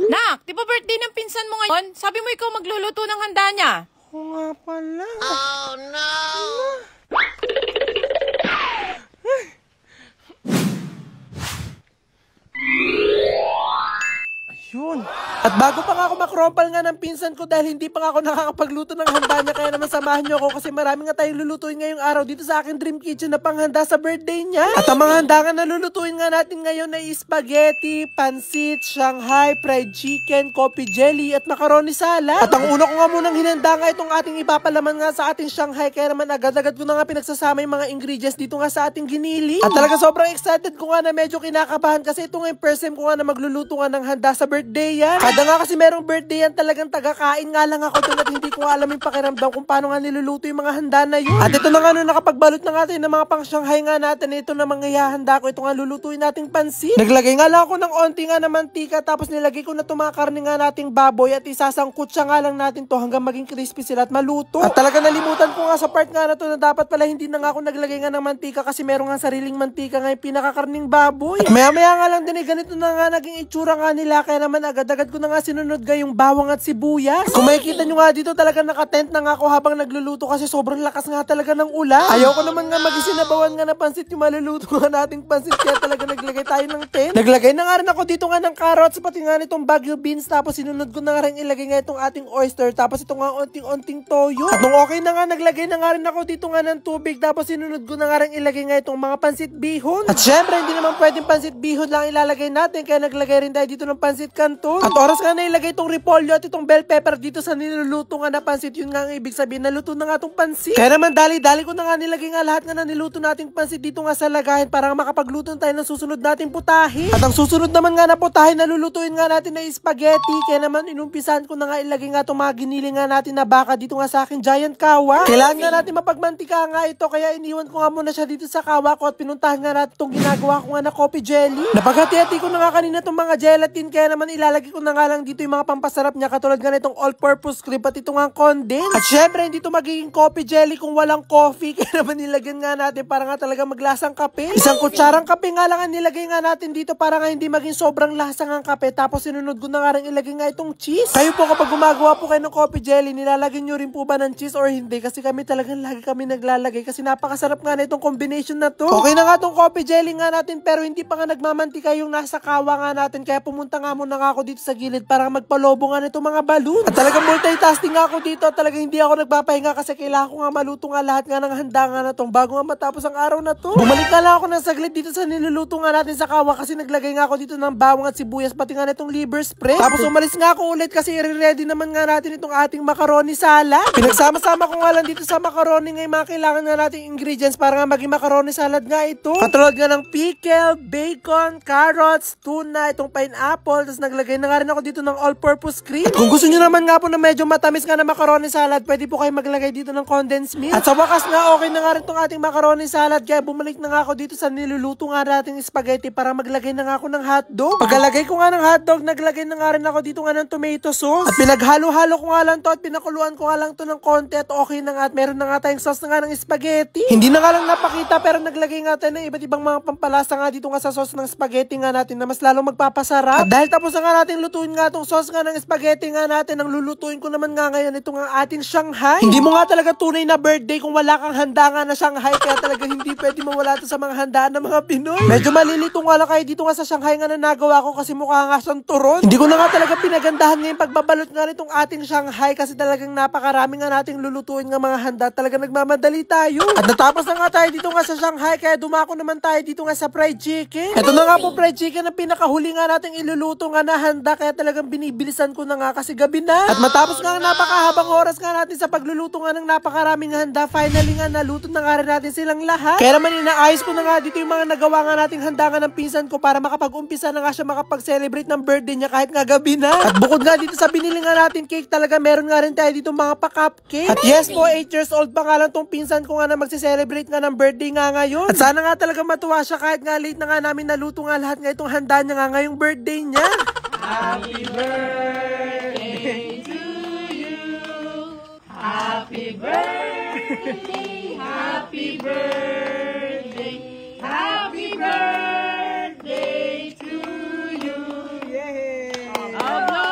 Nak, di ba birthday ng pinsan mo ngayon? Sabi mo ikaw magluluto ng handa niya. Oo nga pala. Oh no! Ayun. At bago pa nga ako makrompal nga ng pinsan ko dahil hindi pa nga ako nakakapagluto ng handa niya, kaya naman samahan niyo ako kasi marami nga tayong lulutuin ngayong araw dito sa aking dream kitchen na panghanda sa birthday niya. At ang mga handa nga na lulutuin nga natin ngayon ay spaghetti, pansit, Shanghai, fried chicken, coffee jelly at macaroni salad. At ang una ko nga munang hinanda nga itong ating ipapalaman nga sa ating Shanghai, kaya naman agad-agad ko na nga pinagsasama yung mga ingredients dito nga sa ating ginili. At talaga sobrang excited ko nga na medyo kinakabahan kasi ito nga yung first time ko nga na magluluto nga ng handa sa birthday yan. Kada nga kasi merong birthday yan, talagang tagakain nga lang ako doon at hindi ko alam yung pakiramdam kung paano nga niluluto yung mga handa na yun. At ito na nga nung nakapagbalot na nga tayo ng mga pang Shanghai nga natin, ito na mga ihahanda ko, ito nga lulutuin nating pansit. Naglagay nga lang ako ng onti nga na mantika, tapos nilagay ko na itong mga karne nga nating baboy at isasangkut siya nga lang natin to hanggang maging crispy sila at maluto. At talaga nalimutan ko nga sa part nga na to na dapat pala hindi na nga ako naglagay nga ng mantika kasi meron nga sariling mantika nga yung pinakakarning baboy. At maya nga lang din ganito na nga naging itsura nga nila, kaya naman agad-agad ko na nga sinunod nga yung bawang at sibuyas. Kung makikita nyo nga dito, talaga nakatent na nga ako habang nagluluto kasi sobrang lakas nga talaga ng ulan. Ayaw ko naman nga mag-isinabawan nga na pansit yung maluluto nga nating pansit, kaya talaga naglagay tayo ng tent. Naglagay na nga rin ako dito nga ng carrots, pati nga nitong Baguio beans, tapos sinunod ko na nga rin ilagay nga itong ating oyster, tapos ito nga onting-onting toyo. At nung okay na nga, naglagay na nga rin ako dito nga ng tubig, tapos sinunod ko na nga rin ilagay nga itong mga pansit bihon. At syempre, hindi naman pwedeng pansit bihon lang ilalagay natin, kaya naglagay rin tayo dito ng pansit canton. At oras nga na ilagay itong repolyo at itong bell pepper dito sa niluluto nga na pansit, yun nga ang ibig sabihin, naluto na nga itong pansit. Kaya naman dali-dali ko na nga nilagay nga lahat nga na niluto nating pansit dito nga sa lagayan para makapagluto tayo ng susunod nating putahe. At ang susunod naman nga na putahe na lulutuin nga natin na spaghetti, kaya naman inumpisahan ko na nga ilagay nga itong mga giniling nga natin na baka dito nga sa aking giant kawa. Kailangan nga natin mapagmantika nga ito, kaya iniwan ko nga muna siya dito sa kawa ko at pinuntahan nga natin itong ginagawa ko nga na coffee jelly. Napaghati-hati ko na nga kanina itong mga gelatin, kaya naman ilalagay ko na nga lang dito yung mga pampasarap niya katulad nga nitong all-purpose cream at ito nga condensed. At syempre hindi ito magiging coffee jelly kung walang coffee, kaya naman nilagyan nga natin para nga talaga maglasang kape. Isang kutsarang kape nga lang ang nilagay nga natin dito para nga hindi maging sobrang lasang ang kape, tapos sinunod ko na nga rin ilagay nga itong cheese. Kayo po kapag gumagawa po kayo ng coffee jelly, nilalagyan nyo rin po ba ng cheese or hindi? Kasi kami talagang lagi kami naglalagay kasi napakasarap nga na itong combination na to. Okay na nga itong coffee jelly nga natin pero hindi pa nga nagmamantika yung nasa kawa nga natin, kaya pumunta nga muna nga ako dito sa gilid para magpalobo nga nitong mga balloon. At talagang multitasking nga ako dito at talagang hindi ako nagpapahinga kasi kailangan ko nga maluto nga lahat nga ng handa nga na tong bago nga matapos ang araw na to. Bumalik na lang ako ng saglit dito sa niluluto nga natin sa kawa kasi naglagay nga ako dito ng bawang at sibuyas pati nga nitong liver spread. Tapos umalis nga ako ulit kasi i-ready naman nga natin itong ating macaroni salad. Pinagsama-sama ko nga lang dito sa macaroni nga yung mga kailangan nga nating ingredients para nga maging macaroni salad nga ito. Katulad nga ng pickle, bacon, carrots, tuna, itong pineapple, tapos naglagay na nga rin ako dito ng all-purpose cream. At kung gusto nyo naman nga po na medyo matamis nga na macaroni salad, pwede po kayo maglagay dito ng condensed milk. At sa wakas nga, okay na nga rin itong ating macaroni salad, kaya bumalik na nga ako dito sa niluluto nga nating spaghetti para maglagay na nga ako ng hotdog. Pagkalagay ko nga ng hotdog, naglagay na nga rin ako dito nga ng tomato sauce. At pinaghalo-halo ko nga lang to at pinakuluan ko nga lang to ng konti at okay na nga at meron na nga tayong sauce na nga ng spaghetti. Hindi na nga lang napakita pero naglagay nga tayo ng iba't ibang mga pampalasa nga dito nga sa sauce ng spaghetti nga natin na mas lalong magpapasarap. At dahil tapos na nga natin lutuin nga itong sauce nga ng spaghetti nga natin, ang lulutuin ko naman nga ngayon ito nga ating Shanghai. Hindi mo nga talaga tunay na birthday kung wala kang handa nga na Shanghai, kaya talaga hindi pwede mawala ito sa mga handaan ng mga Pinoy. Medyo malilito nga lang kayo dito nga sa Shanghai nga na nagawa ko kasi mukha nga siyang turon. Hindi ko na nga talaga pinagandahan ngayong pagbabalot nga nitong ating Shanghai kasi talagang napakarami nga nating lulutuin nga mga handa. Talaga nagmamadali tayo. At natapos na nga tayo dito nga sa Shanghai, kaya dumako naman tayo dito nga sa fried chicken. Ito na nga po fried chicken na pinakahuli nga nating iluluto nga na handa, kaya talagang binibilisan ko na nga kasi gabi na. At matapos nga napakahabang oras nga natin sa pagluluto nga ng napakaraming handa, finally nga naluto na nga rin natin silang lahat. Kaya naman inaayos ko na nga dito yung mga nagawa nga nating handa nga ng pinsan ko para makapag-umpisa na nga siya makapag-celebrate ng birthday niya kahit nga gabi na. At bukod nga dito sa binili nga natin cake, talaga meron nga rin tayo dito mga pa-cupcake. At yes po, 8 years old pa nga lang tong pinsan ko nga na magse-celebrate nga ng birthday nga ngayon. At sana nga talaga matuwa siya kahit nga late na nga namin naluto nga lahat nga itong handa niya nga ngayong birthday niya. Happy birthday to you. Happy birthday. Happy birthday. Happy birthday to you. Yeah. Oh,